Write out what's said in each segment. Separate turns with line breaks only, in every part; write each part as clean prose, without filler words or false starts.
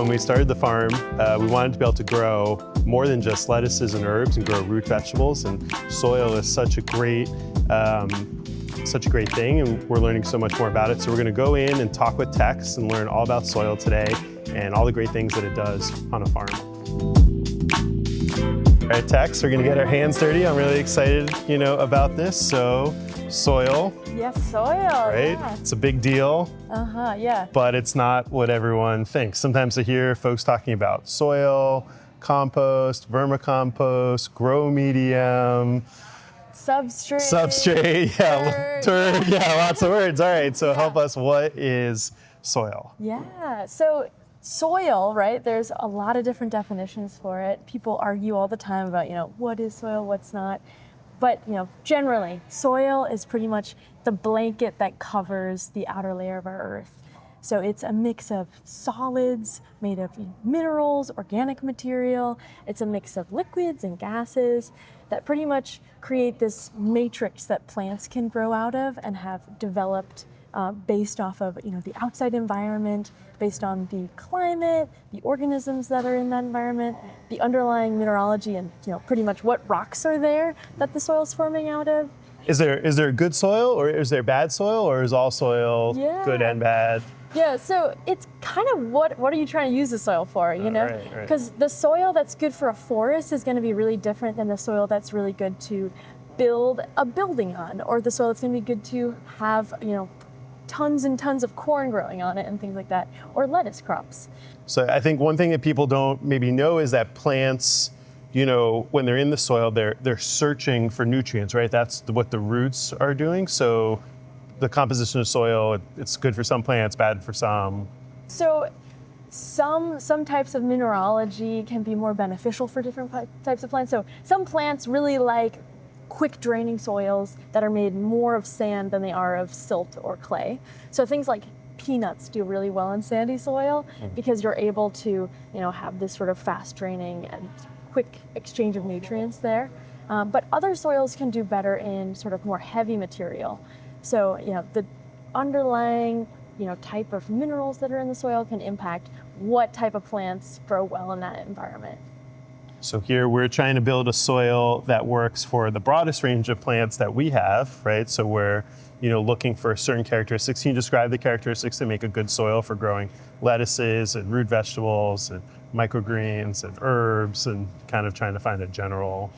when we started the farm, we wanted to be able to grow more than just lettuces and herbs and grow root vegetables. And soil is such a great thing, and we're learning so much more about it. So we're going to go in and talk with Tex and learn all about soil today and all the great things that it does on a farm. All right, Tex, we're going to get our hands dirty. I'm really excited, about this. So, soil.
Yes, soil.
Right?
Yeah.
It's a big deal.
Yeah.
But it's not what everyone thinks. Sometimes I hear folks talking about soil, compost, vermicompost, grow medium.
Substrate.
Yeah, turd, yeah, lots of words. All right, so help us, what is soil?
Yeah, so soil, right, there's a lot of different definitions for it. People argue all the time about, what is soil, what's not. But, generally, soil is pretty much the blanket that covers the outer layer of our earth. So it's a mix of solids made of minerals, organic material. It's a mix of liquids and gases that pretty much create this matrix that plants can grow out of and have developed based off of the outside environment, based on the climate, the organisms that are in that environment, the underlying mineralogy, and pretty much what rocks are there that the soil's forming out of.
Is there good soil, or is there bad soil, or is all soil good and bad?
Yeah, so it's kind of what are you trying to use the soil for,
Right.
Because the soil that's good for a forest is going to be really different than the soil that's really good to build a building on, or the soil that's going to be good to have, tons and tons of corn growing on it and things like that, or lettuce crops.
So I think one thing that people don't maybe know is that plants, when they're in the soil, they're searching for nutrients, right? That's what the roots are doing. So the composition of soil, it's good for some plants, bad for some.
So some types of mineralogy can be more beneficial for different types of plants. So some plants really like quick draining soils that are made more of sand than they are of silt or clay. So things like peanuts do really well in sandy soil because you're able to, have this sort of fast draining and quick exchange of nutrients there. But other soils can do better in sort of more heavy material. So, the underlying, type of minerals that are in the soil can impact what type of plants grow well in that environment.
So here we're trying to build a soil that works for the broadest range of plants that we have, right? So we're, looking for certain characteristics. Can you describe the characteristics that make a good soil for growing lettuces and root vegetables and microgreens and herbs, and kind of trying to find a general?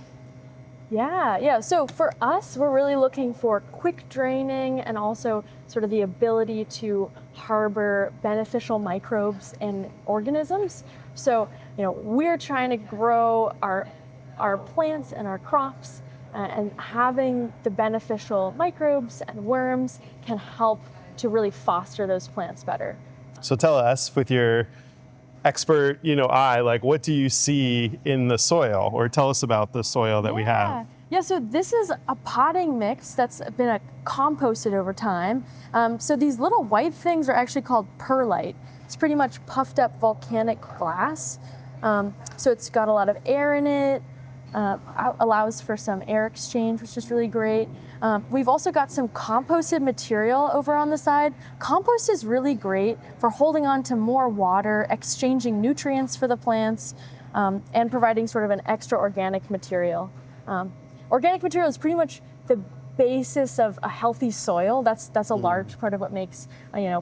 Yeah. So for us, we're really looking for quick draining and also sort of the ability to harbor beneficial microbes and organisms. So, we're trying to grow our plants and our crops, and having the beneficial microbes and worms can help to really foster those plants better.
So tell us, with your expert, eye, like, what do you see in the soil? Or tell us about the soil that we have.
Yeah, so this is a potting mix that's been composted over time. So these little white things are actually called perlite. It's pretty much puffed up volcanic glass. So it's got a lot of air in it, allows for some air exchange, which is really great. We've also got some composted material over on the side. Compost is really great for holding on to more water, exchanging nutrients for the plants, and providing sort of an extra organic material. Organic material is pretty much the basis of a healthy soil. That's a large part of what makes,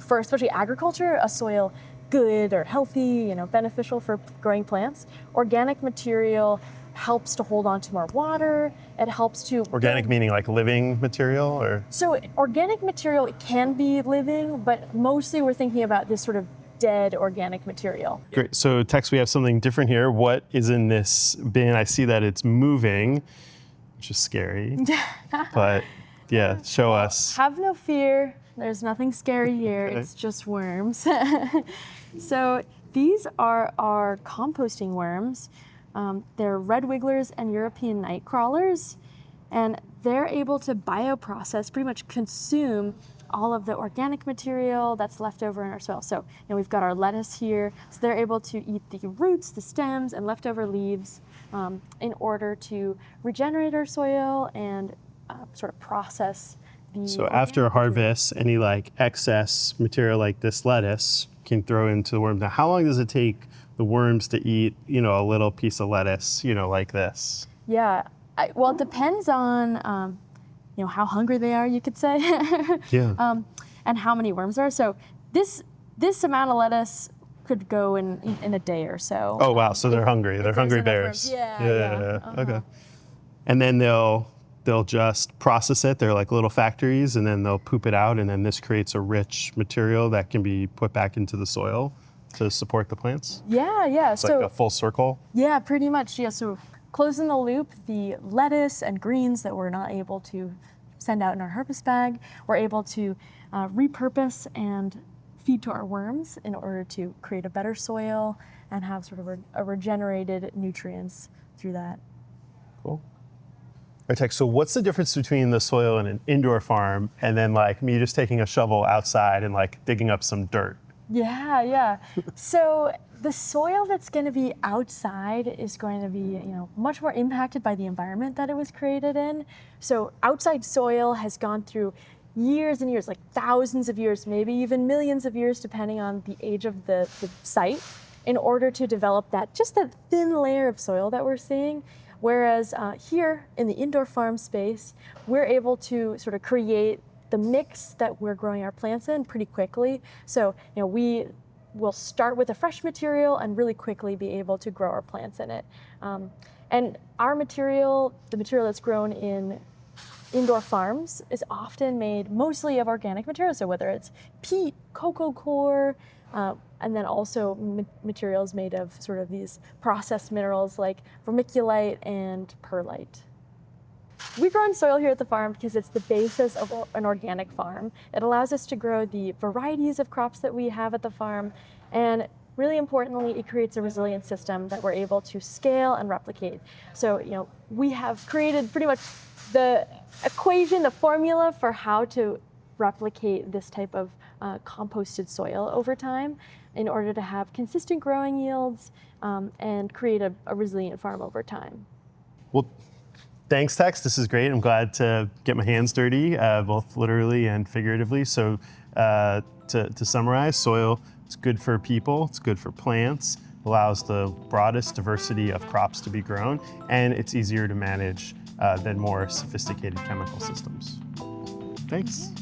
for especially agriculture, a soil good or healthy, beneficial for growing plants. Organic material helps to hold on to more water. It helps to...
Organic meaning like living material, or?
So organic material can be living, but mostly we're thinking about this sort of dead organic material.
Great. So Tex, we have something different here. What is in this bin? I see that it's moving, which is scary. But yeah, show us.
Have no fear. There's nothing scary here. Okay. It's just worms. So these are our composting worms. They're red wigglers and European night crawlers, and they're able to bioprocess, pretty much consume all of the organic material that's left over in our soil. So we've got our lettuce here, so they're able to eat the roots, the stems, and leftover leaves in order to regenerate our soil and sort of process the...
So after harvest, any like excess material like this lettuce can throw into the worm. Now, how long does it take the worms to eat, a little piece of lettuce, like this?
Yeah. Well, it depends on, how hungry they are, you could say,
Yeah.
and how many worms there are. So this amount of lettuce could go in a day or so.
Oh, wow. So they're hungry. They're
there's
hungry
enough
bears.
worms. Yeah.
Okay. And then they'll just process it. They're like little factories, and then they'll poop it out, and then this creates a rich material that can be put back into the soil to support the plants.
Yeah.
It's like a full circle.
Yeah, pretty much. Yeah. So closing the loop, the lettuce and greens that we're not able to send out in our harvest bag, we're able to repurpose and feed to our worms in order to create a better soil and have sort of a regenerated nutrients through that.
Cool. All right, Tex, so what's the difference between the soil in an indoor farm and then like me just taking a shovel outside and like digging up some dirt?
Yeah. So the soil that's going to be outside is going to be, much more impacted by the environment that it was created in. So outside soil has gone through years and years, like thousands of years, maybe even millions of years, depending on the age of the site, in order to develop that thin layer of soil that we're seeing. Whereas here in the indoor farm space, we're able to sort of create the mix that we're growing our plants in pretty quickly. So, we will start with a fresh material and really quickly be able to grow our plants in it. And our material, the material that's grown in indoor farms, is often made mostly of organic material. So whether it's peat, cocoa coir, and then also materials made of sort of these processed minerals like vermiculite and perlite. We grow in soil here at the farm because it's the basis of an organic farm. It allows us to grow the varieties of crops that we have at the farm, and really importantly, it creates a resilient system that we're able to scale and replicate. So, we have created pretty much the equation, the formula for how to replicate this type of composted soil over time in order to have consistent growing yields and create a resilient farm over time.
Well, thanks, Tex. This is great. I'm glad to get my hands dirty, both literally and figuratively. So to summarize, soil, it's good for people, it's good for plants, allows the broadest diversity of crops to be grown, and it's easier to manage than more sophisticated chemical systems. Thanks.